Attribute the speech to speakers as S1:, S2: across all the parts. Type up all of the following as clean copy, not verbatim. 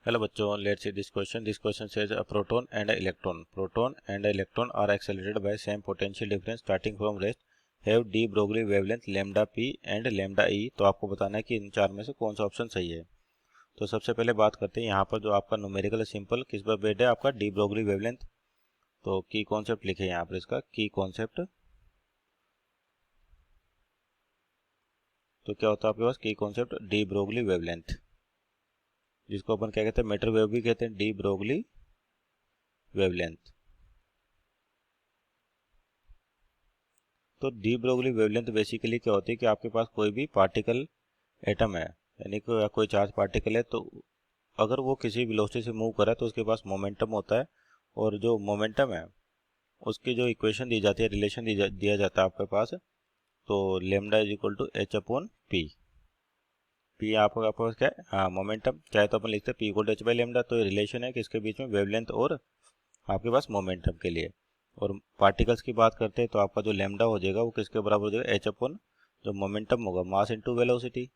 S1: Hello बच्चों, let's see this question. This question says a proton and an electron. Proton and an electron are accelerated by same potential difference starting from rest. Have de Broglie wavelength lambda p and lambda e. तो आपको बताना है कि इन चार में से कौन सा ऑप्शन सही है। तो सबसे पहले बात करते हैं यहाँ पर जो आपका न्यूमेरिकल सिंपल किस पर बेस्ड है, आपका डी ब्रोगली वेवलेंथ। तो की कॉन्सेप्ट लिखे यहाँ पर, इसका की कॉन्सेप्ट। तो क्या होता है आपके पास की कॉन्सेप्ट डी ब्रोगली वेवलेंथ, जिसको अपन क्या कहते हैं, मैटर वेव भी कहते हैं, डी ब्रोगली वेवलेंथ। तो डी ब्रोगली वेवलेंथ बेसिकली क्या होती है कि आपके पास कोई भी पार्टिकल एटम है, यानी कि कोई चार्ज पार्टिकल है, तो अगर वो किसी वेलोसिटी से मूव कर रहा है तो उसके पास मोमेंटम होता है, और जो मोमेंटम है उसकी जो इक्वेशन दी जाती है, रिलेशन दिया जाता है आपके पास, तो lambda is equal to h upon p. P आपके पास क्या है, हाँ मोमेंटम, चाहे तो अपन लिखते हैं p equal to h by lambda. तो रिलेशन है किसके बीच में, वेवलेंथ और आपके पास मोमेंटम के लिए। और पार्टिकल्स की बात करते हैं तो आपका जो लेमडा हो जाएगा वो किसके बराबर हो जाएगा, एच अपॉन जो मोमेंटम होगा, मास इनटू वेलोसिटी।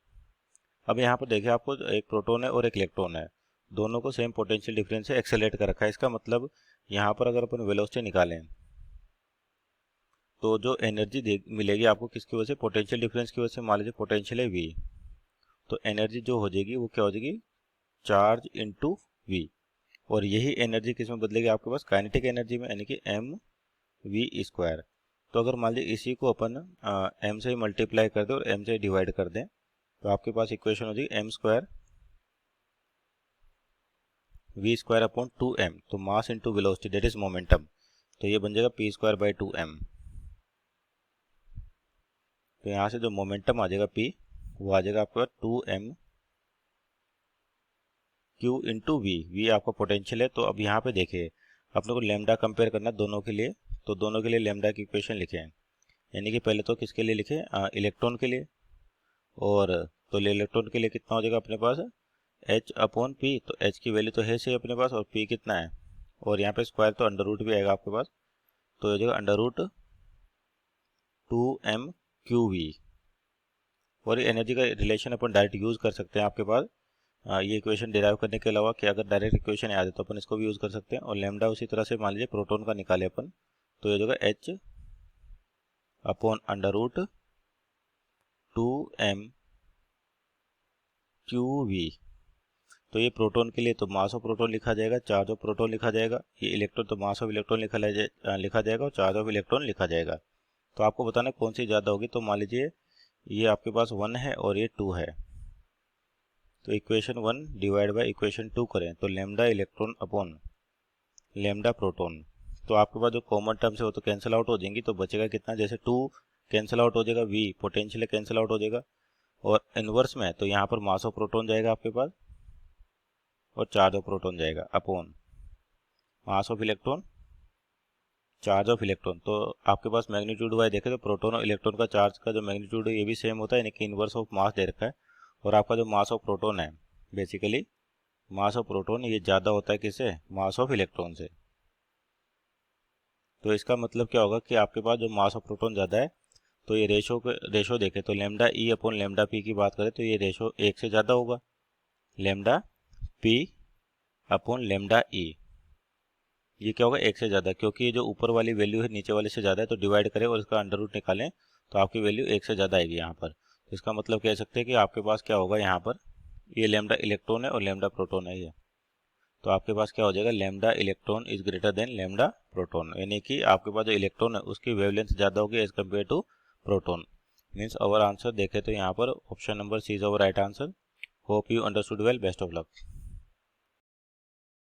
S1: अब यहाँ पर देखिए, आपको एक प्रोटॉन है और एक इलेक्ट्रॉन है, दोनों को सेम पोटेंशियल डिफरेंस से एक्सेलरेट कर रखा है। इसका मतलब यहाँ पर अगर अपन वेलोसिटी निकालें तो जो एनर्जी मिलेगी आपको किसकी वजह से, पोटेंशियल डिफरेंस की वजह से। मान लीजिए पोटेंशियल है वी, तो एनर्जी जो हो जाएगी वो क्या हो जाएगी, चार्ज इंटू वी। और यही एनर्जी किस में बदलेगी आपके पास, काइनेटिक एनर्जी में, यानी कि एम वी स्क्वायर। तो अगर मान लीजिए इसी को अपन एम से मल्टीप्लाई कर दें और एम से डिवाइड कर दें, तो आपके पास इक्वेशन हो जाएगी m square v square upon 2m। तो mass into velocity that is momentum, तो ये बन जाएगा पी स्क्वायर बाई 2m। तो यहाँ से जो मोमेंटम आ जाएगा p, वो आ जाएगा आपके पास 2m q into v. V आपका पोटेंशियल है। तो अब यहाँ पे देखिए, अपने को लेमडा कंपेयर करना दोनों के लिए, तो दोनों के लिए लेमडा की इक्वेशन लिखे हैं, यानी कि पहले तो किसके लिए लिखे, इलेक्ट्रॉन के लिए। और तो इलेक्ट्रॉन के लिए कितना हो जाएगा अपने पास, एच अपॉन पी। तो एच की वैल्यू तो है सही अपने पास, और पी कितना है, और यहाँ पे स्क्वायर तो अंडर रूट भी आएगा आपके पास, तो हो जाएगा under root 2m q v. और एनर्जी का रिलेशन अपन डायरेक्ट यूज़ कर सकते हैं आपके पास, ये इक्वेशन डिराइव करने के अलावा, कि अगर डायरेक्ट इक्वेशन याद है तो अपन इसको भी यूज़ कर सकते हैं। और लेमडा उसी तरह से मान लीजिए प्रोटॉन का निकाले अपन, तो ये हो जाएगा h upon under root 2m q v. तो ये प्रोटॉन के लिए तो मास ऑफ प्रोटॉन लिखा जाएगा, चार्ज ऑफ प्रोटॉन लिखा जाएगा। ये इलेक्ट्रॉन तो मास ऑफ इलेक्ट्रॉन लिखा जाएगा, और चार्ज ऑफ इलेक्ट्रॉन लिखा जाएगा। तो आपको बताना है कौन सी ज़्यादा होगी। तो मान लीजिए ये आपके पास 1 है और ये 2 है, तो इक्वेशन 1 डिवाइड बाई इक्वेशन 2 करें तो lambda electron upon lambda proton. तो आपके पास जो कॉमन टर्म्स है वो तो कैंसिल आउट हो जाएंगी, तो बचेगा कितना, जैसे 2 कैंसिल आउट हो जाएगा, वी पोटेंशियल कैंसिल आउट हो जाएगा, और इन्वर्स में तो यहाँ पर मास ऑफ प्रोटॉन जाएगा आपके पास, और चार्ज ऑफ प्रोटॉन जाएगा upon mass of electron, charge of electron. तो आपके पास मैग्नीट्यूड वाइज देखें तो प्रोटॉन और इलेक्ट्रॉन का चार्ज का जो मैग्नीट्यूड है ये भी सेम होता है, यानी कि इन्वर्स ऑफ मास दे रखा है। और आपका जो मास ऑफ प्रोटॉन है, बेसिकली मास ऑफ प्रोटॉन ये ज़्यादा होता है किससे, मास ऑफ इलेक्ट्रॉन से। तो इसका मतलब क्या होगा कि आपके पास जो मास ऑफ प्रोटॉन ज़्यादा है, तो ये रेशो देखें तो लेमडा ई अपॉन लेमडा पी की बात करें तो ये रेशो 1 से ज़्यादा होगा, लेमडा पी अपॉन लेमडा ई। ये क्या होगा, 1 से ज़्यादा, क्योंकि ये जो ऊपर वाली वैल्यू है नीचे वाले से ज़्यादा है, तो डिवाइड करें और इसका अंडर रूट निकालें तो आपकी वैल्यू 1 से ज़्यादा आएगी यहाँ पर। तो इसका मतलब कह सकते हैं कि आपके पास क्या होगा, यहाँ पर ये लेमडा इलेक्ट्रॉन है और लेमडा प्रोटॉन है ये, तो आपके पास क्या हो जाएगा, lambda electron is greater than lambda proton, यानी कि आपके पास जो इलेक्ट्रॉन है उसकी वेवलेंथ ज़्यादा होगी as compare to proton. Means our answer देखें तो यहाँ पर option number C is our right answer. Hope you understood well, best of luck.